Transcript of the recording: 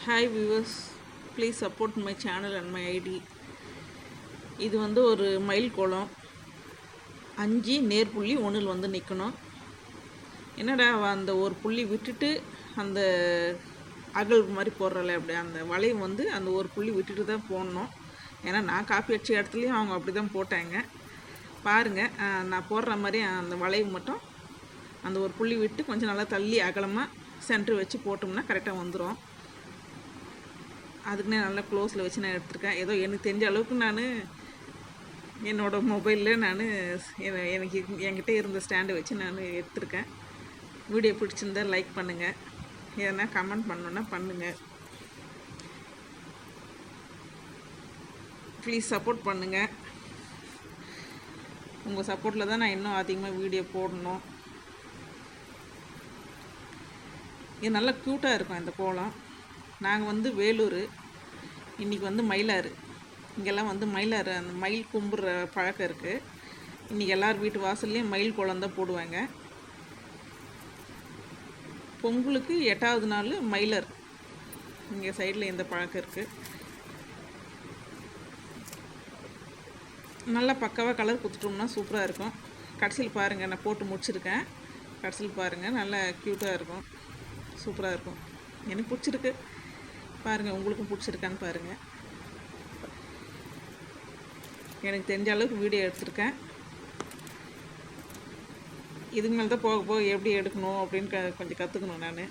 Hi viewers, please support my channel and my ID. இது வந்து ஒரு மயில் கோலம் 5 நேர்புள்ளி 1ல் வந்து நிற்கணும். என்னடா அந்த ஒரு புள்ளி விட்டுட்டு அந்த அகல் மாதிரி போடுறல அப்படி அந்த வளைவு வந்து அந்த ஒரு புள்ளி விட்டுட்டு தான் போடணும். ஏன்னா நான் காப்பி அடிச்ச இடத்துலையும் அவங்க அப்படி தான் போட்டாங்க. பாருங்கள், நான் போடுற மாதிரி அந்த வளைவு மட்டும் அந்த ஒரு புள்ளி விட்டு கொஞ்சம் நல்லா தள்ளி அகலமாக சென்டர் வச்சு போட்டோம்னா கரெக்டாக வந்துடும். அதுக்குன்னே நல்லா க்ளோஸில் வச்சு நான் எடுத்திருக்கேன். ஏதோ எனக்கு தெரிஞ்ச அளவுக்கு நான் என்னோடய மொபைலில் எனக்கு என்கிட்ட இருந்த ஸ்டாண்டை வச்சு நான் எடுத்திருக்கேன். வீடியோ பிடிச்சிருந்தா லைக் பண்ணுங்கள், எதனா கமெண்ட் பண்ணணுன்னா பண்ணுங்கள். ப்ளீஸ் சப்போர்ட் பண்ணுங்கள். உங்கள் சப்போர்ட்டில் தான் நான் இன்னும் அதிகமாக வீடியோ போடணும். இது நல்லா க்யூட்டாக இருக்கும் இந்த கோலம். நாங்கள் வந்து வேலூர், இன்றைக்கி வந்து மயிலாறு. இங்கெல்லாம் வந்து மயிலாறு அந்த மயில் கும்புற பழக்கம் இருக்குது. இன்றைக்கி எல்லார் வீட்டு வாசல்லையும் மயில் கோலம் தான் போடுவாங்க. பொங்கலுக்கு 8வது நாள் மயிலர் இங்கே சைடில் இந்த பழக்கம் இருக்குது. நல்லா பக்காவாக கலர் கொடுத்துட்டோம்னா சூப்பராக இருக்கும். கடைசியில் பாருங்கள், நான் போட்டு முடிச்சிருக்கேன். கடைசியில் பாருங்கள், நல்லா க்யூட்டாக இருக்கும், சூப்பராக இருக்கும். எனக்கு பிடிச்சிருக்கு. பாருங்கள், உங்களுக்கும் பிடிச்சிருக்கான்னு பாருங்கள். எனக்கு தெரிஞ்ச அளவுக்கு வீடியோ எடுத்திருக்கேன். இதுக்கு மேலே தான் போக போக எப்படி எடுக்கணும் அப்படின்னு கொஞ்சம் கற்றுக்கணும் நான்.